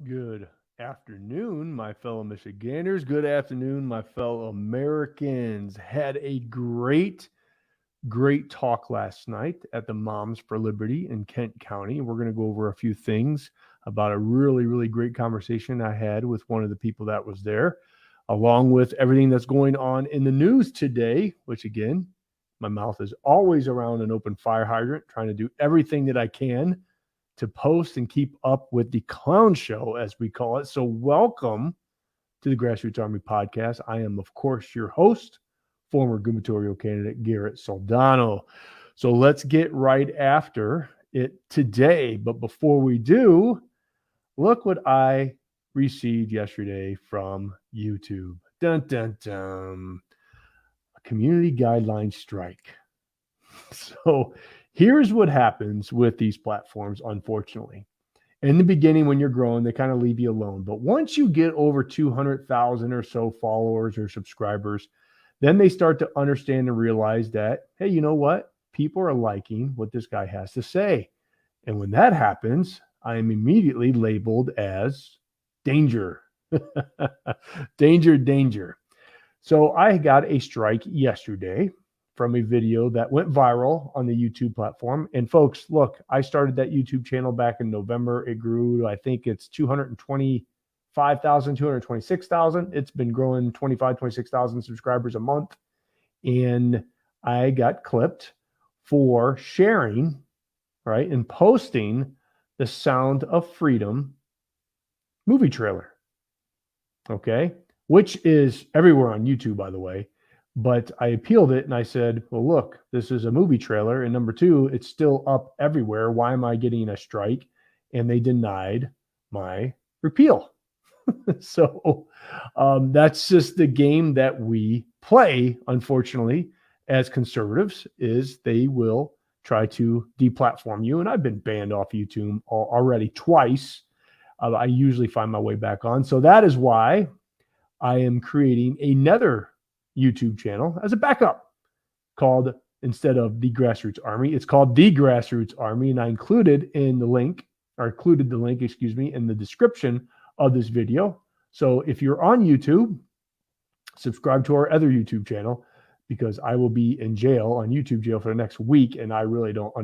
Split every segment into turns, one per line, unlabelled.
Good afternoon, my fellow Michiganders. Good afternoon, my fellow Americans. Had a great talk last night at the Moms for Liberty in Kent County. We're going to go over a few things about a really great conversation I had with one of the people that was there, along with everything that's going on in the news today, which again, my mouth is always around an open fire hydrant, trying to do everything that I can to post and keep up with the clown show, as we call it. So, welcome to the Grassroots Army podcast. I am, of course, your host, former gubernatorial candidate Garrett Soldano. So, let's get right after it today. But before we do, look what I received yesterday from YouTube. Dun, dun, dun. A community guideline strike. So, here's what happens with these platforms, unfortunately. In the beginning, when you're growing, they kind of leave you alone. But once you get over 200,000 or so followers or subscribers, then they start to understand and realize that, hey, you know what? People are liking what this guy has to say. And when that happens, I am immediately labeled as danger. Danger. So I got a strike yesterday from a video that went viral on the YouTube platform. And folks, look, I started that YouTube channel back in November. It grew to, I think it's 225,000, 226,000. It's been growing 26,000 subscribers a month. And I got clipped for sharing, right, and posting the Sound of Freedom movie trailer. Okay. Which is everywhere on YouTube, by the way. But I appealed it and I said, well, look, this is a movie trailer. And number two, it's still up everywhere. Why am I getting a strike? And they denied my repeal. So that's just the game that we play, unfortunately, as conservatives, is they will try to deplatform you. And I've been banned off YouTube already twice. I usually find my way back on. So that is why I am creating another YouTube channel as a backup called, instead of the Grassroots Army, it's called the Grassroots Army. And I included the link, in the description of this video. So if you're on YouTube, subscribe to our other YouTube channel, because I will be in jail, on YouTube jail, for the next week. And I really don't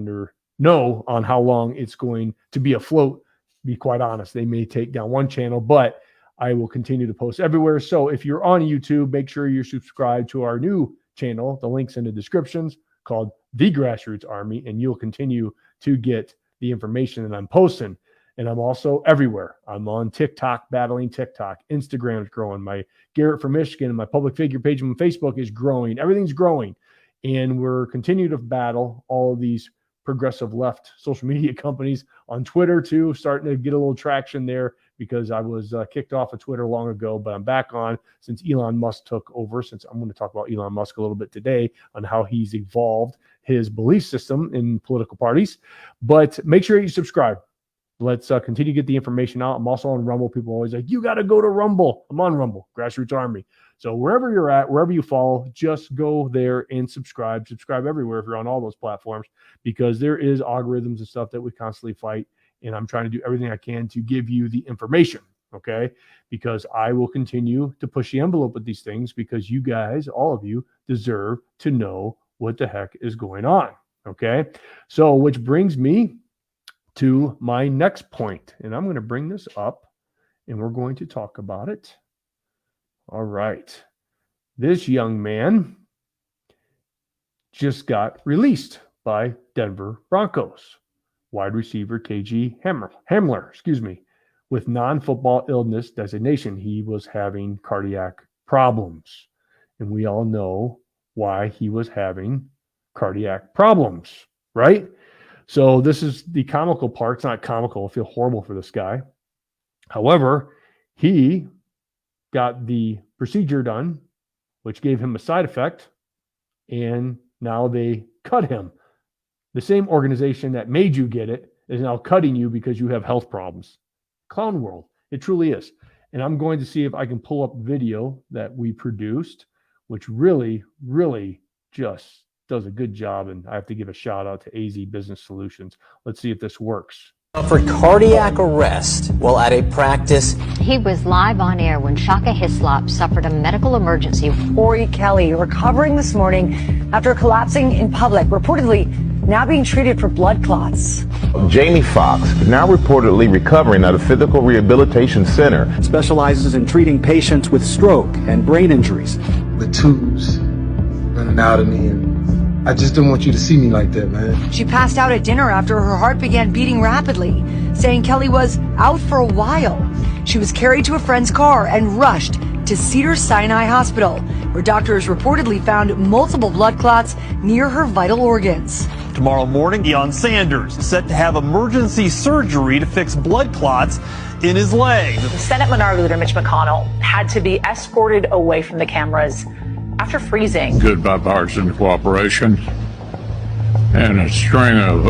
know on how long it's going to be afloat. To be quite honest, they may take down one channel, but I will continue to post everywhere. So if you're on YouTube, make sure you're subscribed to our new channel. The link's in the descriptions, called The Grassroots Army, and you'll continue to get the information that I'm posting. And I'm also everywhere. I'm on TikTok, battling TikTok. Instagram is growing. My Garrett from Michigan and my public figure page on Facebook is growing. Everything's growing. And we're continuing to battle all of these progressive left social media companies on Twitter too, starting to get a little traction there, because I was kicked off of Twitter long ago, but I'm back on since Elon Musk took over. Since I'm going to talk about Elon Musk a little bit today on how he's evolved his belief system in political parties. But make sure you subscribe. Let's continue to get the information out. I'm also on Rumble. People are always like, you got to go to Rumble. I'm on Rumble, Grassroots Army. So wherever you're at, wherever you follow, just go there and subscribe. Subscribe everywhere if you're on all those platforms, because there is algorithms and stuff that we constantly fight. And I'm trying to do everything I can to give you the information, okay? Because I will continue to push the envelope with these things, because you guys, all of you, deserve to know what the heck is going on, okay? So which brings me to my next point, and I'm going to bring this up and we're going to talk about it. All right. This young man just got released by Denver Broncos. Wide receiver KG Hamler, with non-football illness designation. He was having cardiac problems, and we all know why he was having cardiac problems, right? So this is the comical part. It's not comical. I feel horrible for this guy. However, he got the procedure done, which gave him a side effect, and now they cut him. The same organization that made you get it is now cutting you because you have health problems. Clown world. It truly is. And I'm going to see if I can pull up video that we produced, which really just does a good job. And I have to give a shout out to AZ Business Solutions. Let's see if this works.
For cardiac arrest while at a practice.
He was live on air when Shaka Hislop suffered a medical emergency.
Corey Kelly recovering this morning after collapsing in public, reportedly now being treated for blood clots.
Jamie Foxx, now reportedly recovering at a physical rehabilitation center.
Specializes in treating patients with stroke and brain injuries.
The tubes running out of me, and I just don't want you to see me like that, man.
She passed out at dinner after her heart began beating rapidly, saying Kelly was out for a while. She was carried to a friend's car and rushed to Cedars-Sinai Hospital, where doctors reportedly found multiple blood clots near her vital organs.
Tomorrow morning, Deion Sanders set to have emergency surgery to fix blood clots in his leg.
Senate Minority Leader Mitch McConnell had to be escorted away from the cameras after freezing.
Good bipartisan cooperation and a string of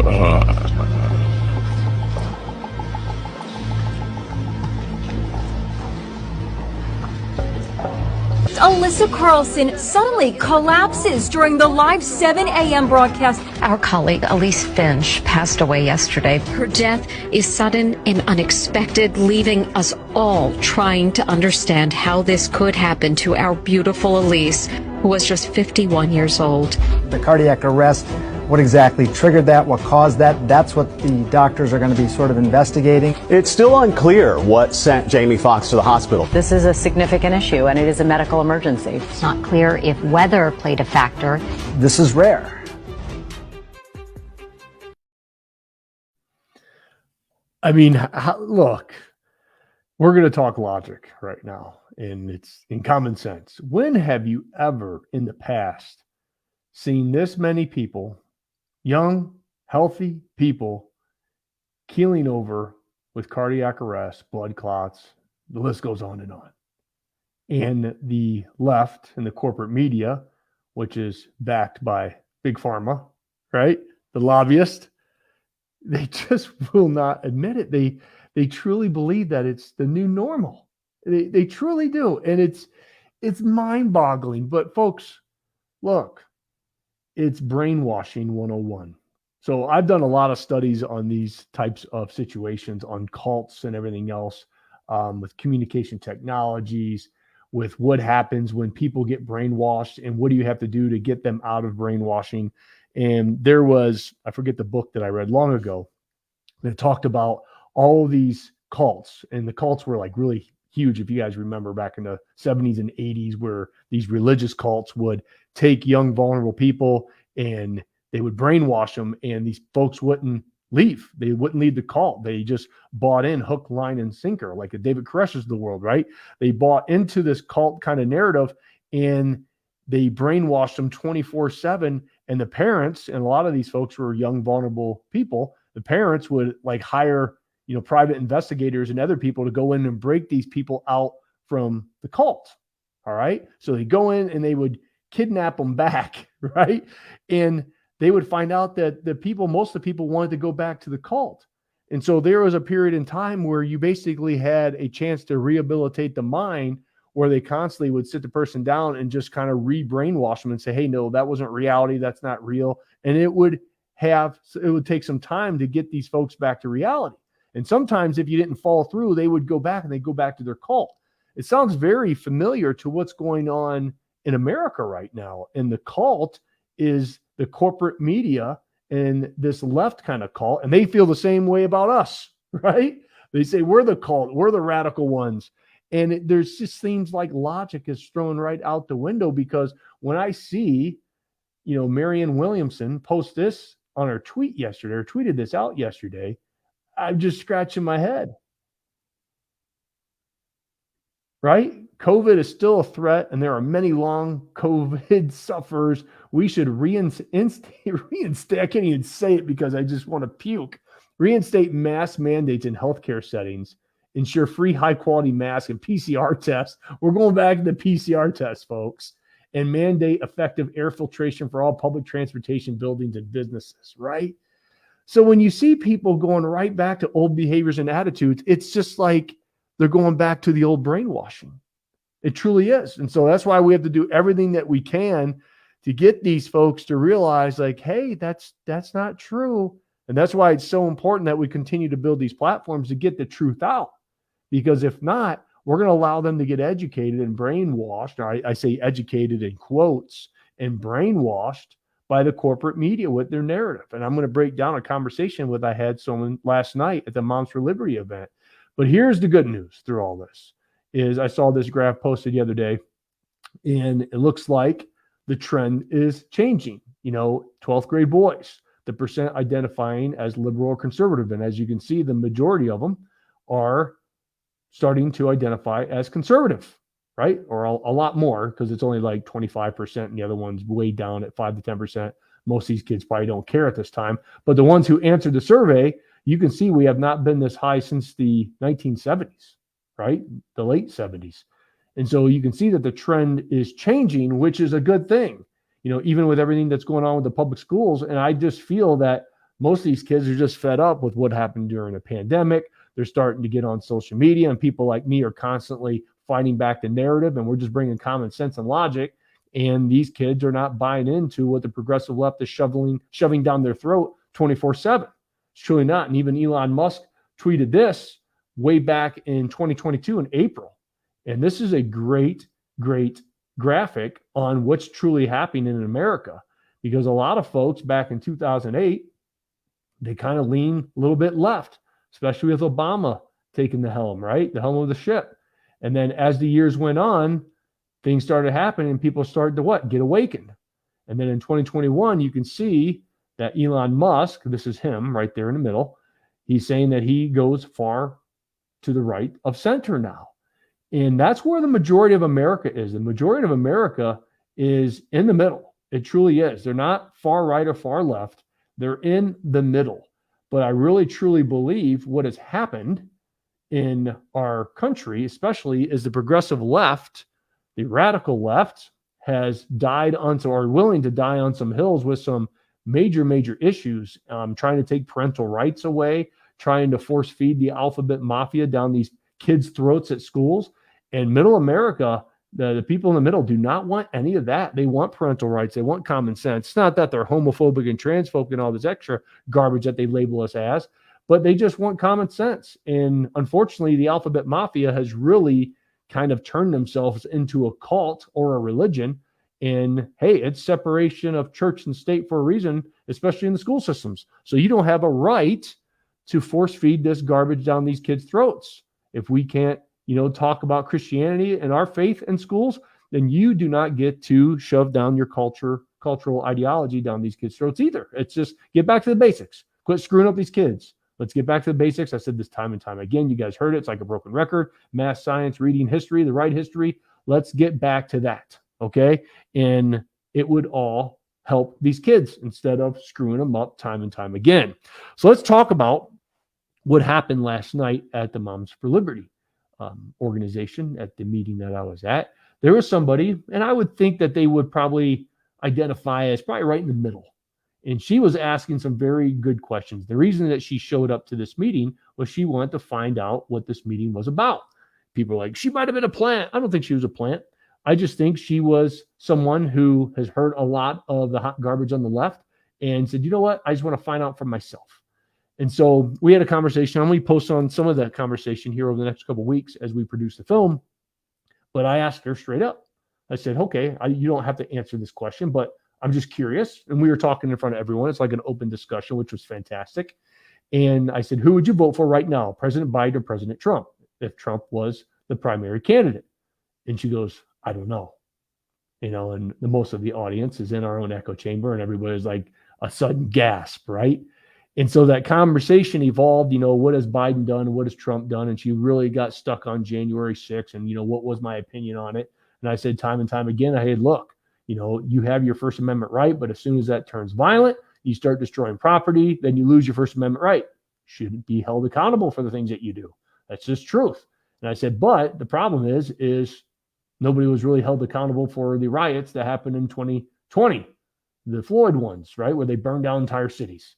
Alyssa Carlson suddenly collapses during the live 7 a.m. broadcast.
Our colleague Elise Finch passed away yesterday.
Her death is sudden and unexpected, leaving us all trying to understand how this could happen to our beautiful Elise, who was just 51 years old.
The cardiac arrest, what exactly triggered that, what caused that, that's what the doctors are going to be sort of investigating.
It's still unclear what sent Jamie Foxx to the hospital.
This is a significant issue, and it is a medical emergency.
It's not clear if weather played a factor.
This is rare.
I mean, look, we're going to talk logic right now, and it's in common sense. When have you ever in the past seen this many people, young, healthy people, keeling over with cardiac arrest, blood clots, the list goes on and on? And the left and the corporate media, which is backed by Big Pharma, right? The lobbyist, they just will not admit it. They truly believe that it's the new normal. They truly do. And it's mind-boggling. But folks, look, it's brainwashing 101. So I've done a lot of studies on these types of situations, on cults and everything else, with communication technologies, with what happens when people get brainwashed and what do you have to do to get them out of brainwashing. And there was, I forget the book that I read long ago, that talked about all these cults. And the cults were like really huge, if you guys remember back in the 70s and 80s, where these religious cults would take young, vulnerable people and they would brainwash them, and these folks wouldn't leave. They wouldn't leave the cult. They just bought in hook, line, and sinker, like a David Koresh's of the world, right? They bought into this cult kind of narrative, and they brainwashed them 24/7. And the parents, and a lot of these folks were young, vulnerable people, the parents would like hire, private investigators and other people to go in and break these people out from the cult. All right. So they go in and they would kidnap them back, right? And they would find out that most of the people wanted to go back to the cult. And so there was a period in time where you basically had a chance to rehabilitate the mind, where they constantly would sit the person down and just kind of re-brainwash them and say, hey, no, that wasn't reality. That's not real. And it would take some time to get these folks back to reality. And sometimes if you didn't follow through, they would go back and they go back to their cult. It sounds very familiar to what's going on in America right now. And the cult is the corporate media and this left kind of cult. And they feel the same way about us, right? They say, we're the cult, we're the radical ones. And there's just seems like logic is thrown right out the window, because when I see, Marianne Williamson post this on her tweet yesterday, or tweeted this out yesterday, I'm just scratching my head. Right? COVID is still a threat, and there are many long COVID sufferers. We should reinstate, I can't even say it because I just want to puke. Reinstate mask mandates in healthcare settings, ensure free high-quality masks and PCR tests. We're going back to the PCR tests, folks. And mandate effective air filtration for all public transportation buildings and businesses, right? So when you see people going right back to old behaviors and attitudes, it's just like they're going back to the old brainwashing. It truly is. And so that's why we have to do everything that we can to get these folks to realize, like, hey, that's not true. And that's why it's so important that we continue to build these platforms to get the truth out. Because if not, we're going to allow them to get educated and brainwashed. Or I say educated in quotes, and brainwashed by the corporate media with their narrative. And I'm going to break down a conversation with I had someone last night at the Moms for Liberty event. But here's the good news through all this is I saw this graph posted the other day, and it looks like the trend is changing. 12th grade boys, the percent identifying as liberal or conservative. And as you can see, the majority of them are starting to identify as conservative, right? Or a lot more, because it's only like 25%, and the other one's way down at 5 to 10%. Most of these kids probably don't care at this time. But the ones who answered the survey, you can see we have not been this high since the 1970s, right? The late 70s. And so you can see that the trend is changing, which is a good thing, even with everything that's going on with the public schools. And I just feel that most of these kids are just fed up with what happened during the pandemic. They're starting to get on social media, and people like me are constantly fighting back the narrative, and we're just bringing common sense and logic. And these kids are not buying into what the progressive left is shoving down their throat 24/7. It's truly not. And even Elon Musk tweeted this way back in 2022 in April. And this is a great, great graphic on what's truly happening in America, because a lot of folks back in 2008, they kind of lean a little bit left, especially with Obama taking the helm, right? The helm of the ship. And then as the years went on, things started happening and people started to get awakened. And then in 2021, you can see that Elon Musk, this is him right there in the middle, he's saying that he goes far to the right of center now. And that's where the majority of America is. The majority of America is in the middle. It truly is. They're not far right or far left. They're in the middle. But I really, truly believe what has happened in our country, especially, is the progressive left, the radical left, has died on some, or willing to die on some hills with some major, major issues, trying to take parental rights away, trying to force feed the alphabet mafia down these kids' throats at schools. And middle America, the people in the middle do not want any of that. They want parental rights. They want common sense. It's not that they're homophobic and transphobic and all this extra garbage that they label us as, but they just want common sense. And unfortunately, the alphabet mafia has really kind of turned themselves into a cult or a religion. And hey, it's separation of church and state for a reason, especially in the school systems. So you don't have a right to force feed this garbage down these kids' throats. If we can't, talk about Christianity and our faith in schools, then you do not get to shove down your cultural ideology down these kids' throats either. It's just get back to the basics. Quit screwing up these kids. Let's get back to the basics. I said this time and time again. You guys heard it. It's like a broken record. Math, science, reading, history, the right history. Let's get back to that, okay? And it would all help these kids instead of screwing them up time and time again. So let's talk about what happened last night at the Moms for Liberty organization at the meeting that I was at. There was somebody, and I would think that they would probably identify as probably right in the middle. And she was asking some very good questions. The reason that she showed up to this meeting was she wanted to find out what this meeting was about. People are like, she might have been a plant. I don't think she was a plant. I just think she was someone who has heard a lot of the hot garbage on the left and said, you know what? I just want to find out for myself. And so we had a conversation. I'm going to post on some of that conversation here over the next couple of weeks as we produce the film. But I asked her straight up. I said, okay, you don't have to answer this question, but I'm just curious. And we were talking in front of everyone. It's like an open discussion, which was fantastic. And I said, who would you vote for right now, President Biden or President Trump, if Trump was the primary candidate? And she goes, I don't know. And most of the audience is in our own echo chamber, and everybody's like a sudden gasp, right? And so that conversation evolved, what has Biden done? What has Trump done? And she really got stuck on January 6th and, what was my opinion on it? And I said time and time again, hey, look, you have your First Amendment right, but as soon as that turns violent, you start destroying property, then you lose your First Amendment right. Shouldn't be held accountable for the things that you do. That's just truth. And I said, but the problem is nobody was really held accountable for the riots that happened in 2020, the Floyd ones, right, where they burned down entire cities.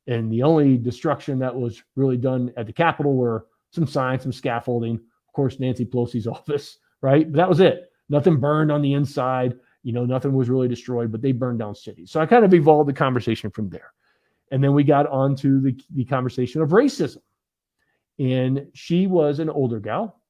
And the only destruction that was really done at the Capitol were some signs, some scaffolding, of course, Nancy Pelosi's office, right? But that was it. Nothing burned on the inside. Nothing was really destroyed, but they burned down cities. So I kind of evolved the conversation from there. And then we got on to the conversation of racism. And she was an older gal.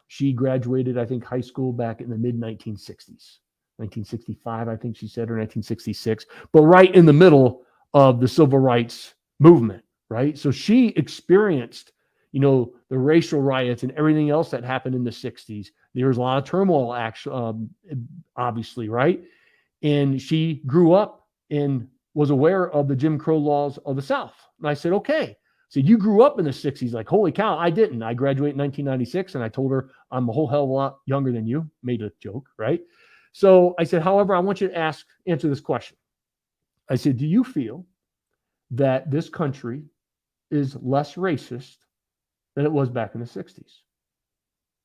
She graduated, I think, high school back in the mid-1960s. 1965, I think she said, or 1966. But right in the middle of the civil rights movement, right? So she experienced, the racial riots and everything else that happened in the 60s. There was a lot of turmoil, actually, obviously, right? And she grew up and was aware of the Jim Crow laws of the South. And I said, okay. So you grew up in the 60s. Like, holy cow, I didn't. I graduated in 1996, and I told her I'm a whole hell of a lot younger than you. Made a joke, right? So I said, however, I want you to answer this question. I said, do you feel that this country is less racist than it was back in the 60s?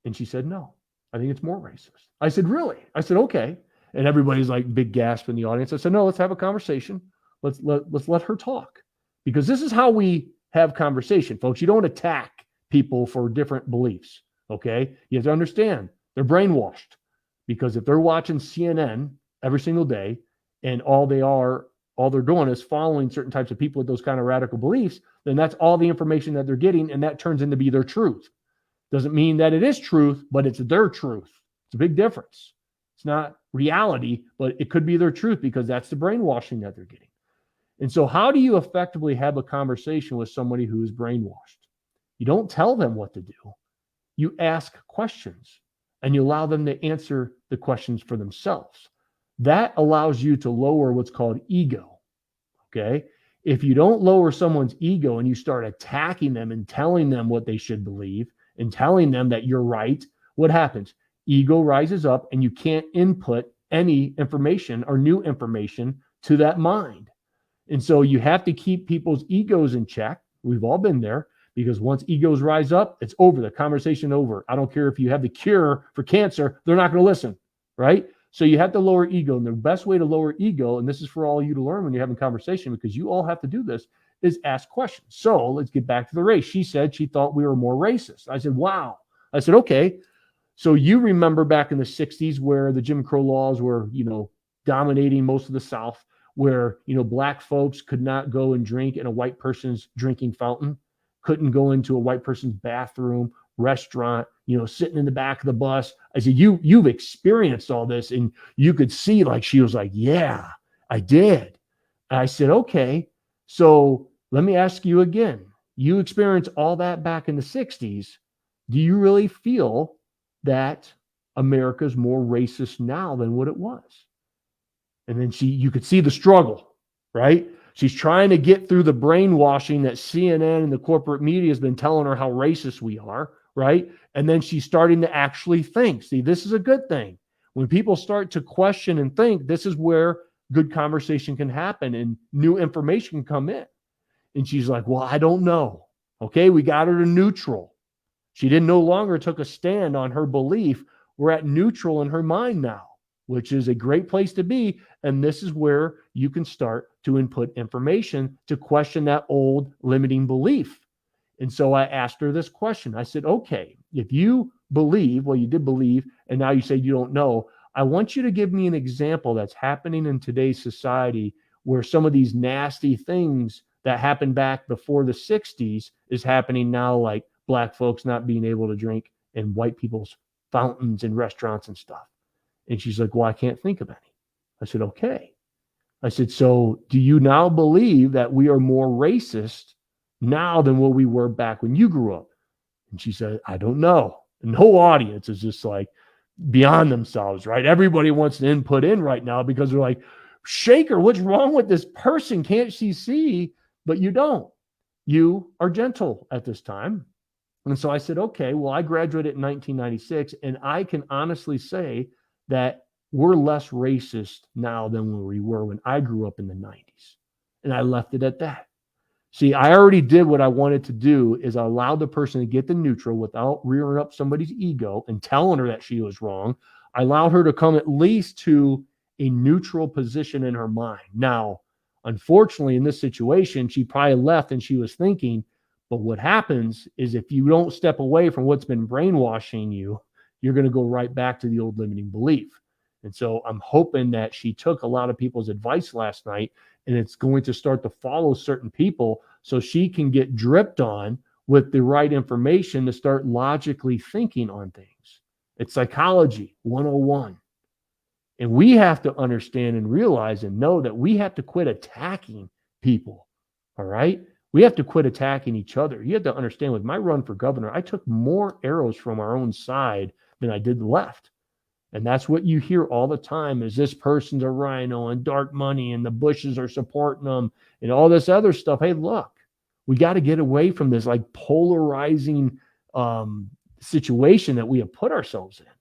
And she said, no, I think it's more racist. I said, really? I said, okay. And everybody's like big gasp in the audience. I said, no, let's have a conversation. Let's let her talk, because this is how we have conversation, folks. You don't attack people for different beliefs. Okay. You have to understand they're brainwashed, because if they're watching CNN every single day and all they're doing is following certain types of people with those kind of radical beliefs, then that's all the information that they're getting. And that turns into be their truth. Doesn't mean that it is truth, but it's their truth. It's a big difference. It's not reality, but it could be their truth, because that's the brainwashing that they're getting. And so how do you effectively have a conversation with somebody who is brainwashed? You don't tell them what to do. You ask questions, and you allow them to answer the questions for themselves. That allows you to lower what's called ego. Okay. If you don't lower someone's ego and you start attacking them and telling them what they should believe and telling them that you're right, what happens? Ego rises up, and you can't input any information or new information to that mind. And so you have to keep people's egos in check. We've all been there, because once egos rise up, it's over. The conversation over. I don't care if you have the cure for cancer, they're not going to listen, right? So you have to lower ego. And the best way to lower ego, and this is for all you to learn when you're having conversation, because you all have to do this, is ask questions. So let's get back to the race. She said she thought we were more racist. I said, wow. I said, okay. So you remember back in the 60s where the Jim Crow laws were, dominating most of the South, where, black folks could not go and drink in a white person's drinking fountain, couldn't go into a white person's bathroom, restaurant, sitting in the back of the bus. I said, you've experienced all this. And you could see, like, she was like, yeah, I did. And I said, okay, so let me ask you again. You experienced all that back in the 60s. Do you really feel that America's more racist now than what it was? And then you could see the struggle, right? She's trying to get through the brainwashing that CNN and the corporate media has been telling her how racist we are, right? And then she's starting to actually think. See, this is a good thing. When people start to question and think, this is where good conversation can happen and new information can come in. And she's like, well, I don't know. Okay, we got her to neutral. She didn't no longer took a stand on her belief. We're at neutral in her mind now, which is a great place to be. And this is where you can start to input information to question that old limiting belief. And so I asked her this question. I said, okay, if you believe, well, you did believe, and now you say you don't know, I want you to give me an example that's happening in today's society where some of these nasty things that happened back before the 60s is happening now, like black folks not being able to drink in white people's fountains and restaurants and stuff. And she's like, well, I can't think of any. I said, okay. I said, so do you now believe that we are more racist now than what we were back when you grew up? And she said, I don't know. And the whole audience is just like beyond themselves, right? Everybody wants to input in right now because they're like, Shaker, what's wrong with this person? Can't she see? But you don't. You are gentle at this time. And so I said, okay, well, I graduated in 1996, and I can honestly say that we're less racist now than when we were when I grew up in the 90s. And I left it at that. See, I already did what I wanted to do, is I allowed the person to get the neutral without rearing up somebody's ego and telling her that she was wrong. I allowed her to come at least to a neutral position in her mind. Now, unfortunately, in this situation, she probably left and she was thinking, but what happens is if you don't step away from what's been brainwashing you, you're going to go right back to the old limiting belief. And so I'm hoping that she took a lot of people's advice last night and it's going to start to follow certain people so she can get dripped on with the right information to start logically thinking on things. It's psychology 101. And we have to understand and realize and know that we have to quit attacking people. All right. We have to quit attacking each other. You have to understand, with my run for governor, I took more arrows from our own side than I did the left. And that's what you hear all the time, is this person's a rhino and dark money and the Bushes are supporting them and all this other stuff. Hey, look, we got to get away from this like polarizing situation that we have put ourselves in.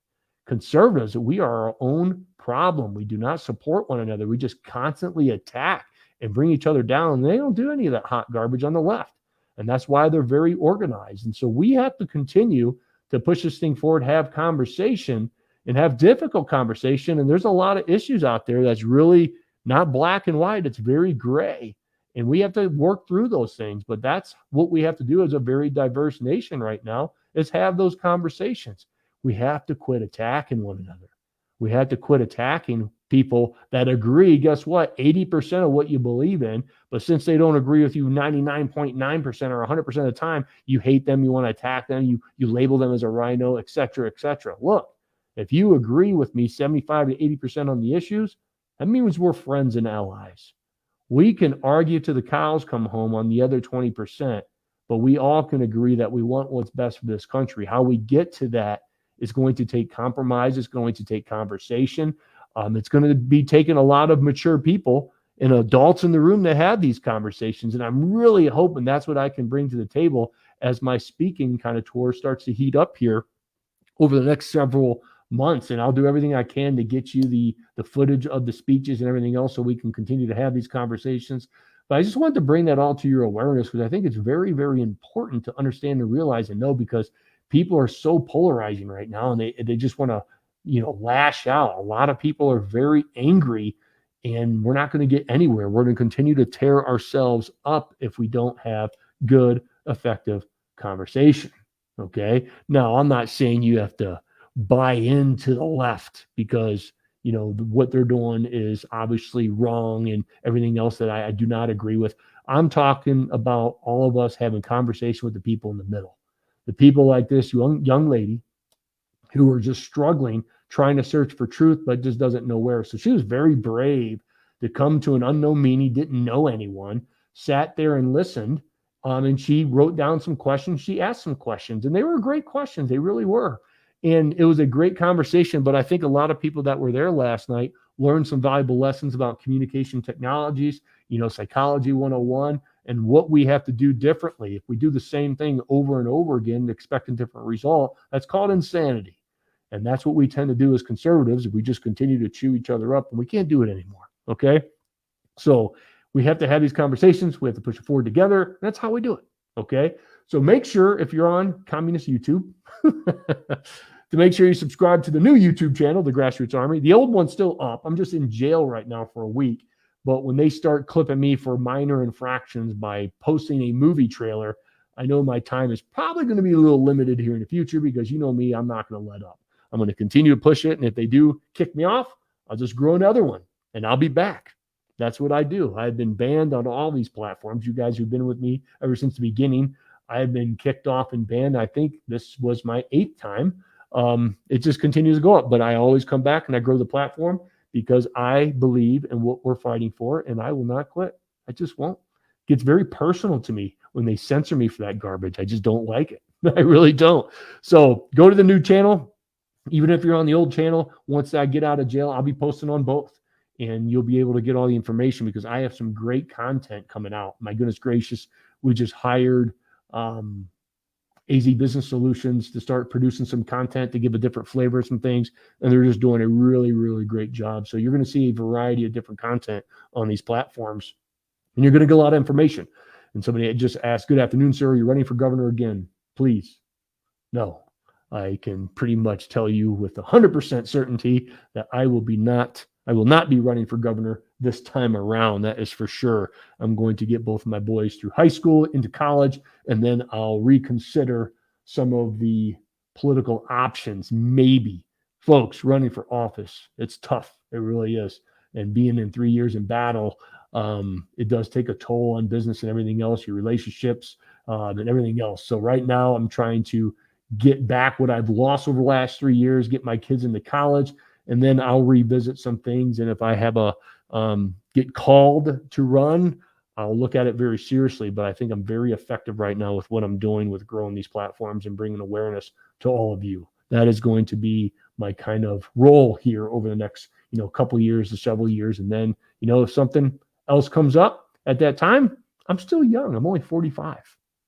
Conservatives, we are our own problem. We do not support one another. We just constantly attack and bring each other down. And they don't do any of that hot garbage on the left. And that's why they're very organized. And so we have to continue to push this thing forward, have conversation, and have difficult conversation. And there's a lot of issues out there that's really not black and white. It's very gray. And we have to work through those things. But that's what we have to do as a very diverse nation right now, is have those conversations. We have to quit attacking one another. We have to quit attacking people that agree, guess what, 80% of what you believe in, but since they don't agree with you 99.9% or 100% of the time, you hate them, you want to attack them, you label them as a rhino, et cetera, et cetera. Look, if you agree with me 75 to 80% on the issues, that means we're friends and allies. We can argue till the cows come home on the other 20%, but we all can agree that we want what's best for this country. How we get to that is going to take compromise. It's going to take conversation. It's going to be taking a lot of mature people and adults in the room to have these conversations. And I'm really hoping that's what I can bring to the table as my speaking kind of tour starts to heat up here over the next several months. And I'll do everything I can to get you the footage of the speeches and everything else so we can continue to have these conversations. But I just wanted to bring that all to your awareness, because I think it's very, very important to understand and realize and know, because people are so polarizing right now, and they just want to, lash out. A lot of people are very angry, and we're not going to get anywhere. We're going to continue to tear ourselves up if we don't have good, effective conversation. Okay. Now, I'm not saying you have to buy into the left, because what they're doing is obviously wrong and everything else that I do not agree with. I'm talking about all of us having conversation with the people in the middle. The people like this young lady who are just struggling, trying to search for truth, but just doesn't know where. So she was very brave to come to an unknown meeting, didn't know anyone, sat there and listened. And she wrote down some questions. She asked some questions, and they were great questions. They really were. And it was a great conversation. But I think a lot of people that were there last night learned some valuable lessons about communication technologies, psychology 101, and what we have to do differently. If we do the same thing over and over again, expecting different result, that's called insanity. And that's what we tend to do as conservatives. If we just continue to chew each other up, and we can't do it anymore. Okay. So we have to have these conversations. We have to push it forward together. That's how we do it. Okay. So make sure, if you're on communist YouTube, to make sure you subscribe to the new YouTube channel, The Grassroots Army. The old one's still up. I'm just in jail right now for a week. But when they start clipping me for minor infractions by posting a movie trailer, I know my time is probably going to be a little limited here in the future, because you know me, I'm not going to let up. I'm going to continue to push it. And if they do kick me off, I'll just grow another one and I'll be back. That's what I do. I've been banned on all these platforms. You guys who've been with me ever since the beginning, I've been kicked off and banned. I think this was my 8th time. It just continues to go up, but I always come back and I grow the platform, because I believe in what we're fighting for, and I will not quit. I just won't. It gets very personal to me when they censor me for that garbage. I just don't like it. I really don't. So go to the new channel. Even if you're on the old channel, once I get out of jail, I'll be posting on both, and you'll be able to get all the information, because I have some great content coming out. My goodness gracious, we just hired AZ Business Solutions to start producing some content to give a different flavor of some things. And they're just doing a really, really great job. So you're going to see a variety of different content on these platforms, and you're going to get a lot of information. And somebody just asked, "Good afternoon, sir. Are you running for governor again?" Please. No, I can pretty much tell you with 100% certainty that I will not be running for governor this time around. That is for sure. I'm going to get both of my boys through high school, into college, and then I'll reconsider some of the political options. Maybe. Folks, running for office, it's tough. It really is. And being in 3 years in battle, It does take a toll on business and everything else, your relationships, and everything else. So right now I'm trying to get back what I've lost over the last 3 years, get my kids into college, and then I'll revisit some things. And if I have a get called to run, I'll look at it very seriously. But I think I'm very effective right now with what I'm doing with growing these platforms and bringing awareness to all of you. That is going to be my kind of role here over the next, couple of years to several years. And then, if something else comes up at that time, I'm still young. I'm only 45,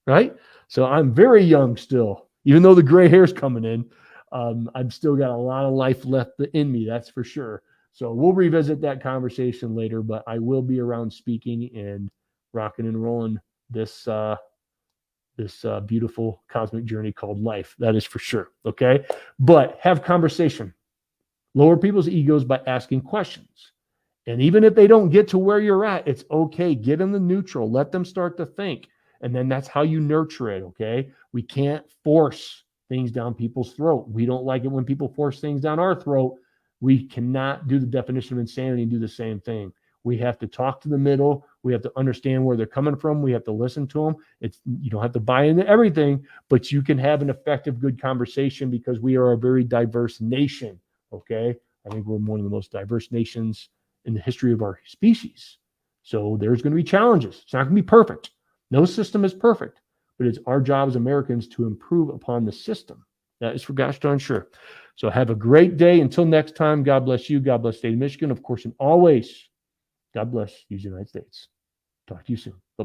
right? So I'm very young still, even though the gray hair's coming in. I've still got a lot of life left in me, that's for sure. So we'll revisit that conversation later, but I will be around speaking and rocking and rolling this beautiful cosmic journey called life. That is for sure. Okay. But have conversation. Lower people's egos by asking questions. And even if they don't get to where you're at, it's okay. Get them to neutral. Let them start to think. And then that's how you nurture it. Okay. We can't force things down people's throat. We don't like it when people force things down our throat. We cannot do the definition of insanity and do the same thing. We have to talk to the middle. We have to understand where they're coming from. We have to listen to them. You don't have to buy into everything, but you can have an effective, good conversation because we are a very diverse nation. Okay. I think we're one of the most diverse nations in the history of our species. So there's going to be challenges. It's not going to be perfect. No system is perfect, but it's our job as Americans to improve upon the system. That is for gosh darn sure. So have a great day. Until next time, God bless you. God bless the state of Michigan, of course, and always, God bless the United States. Talk to you soon. Bye.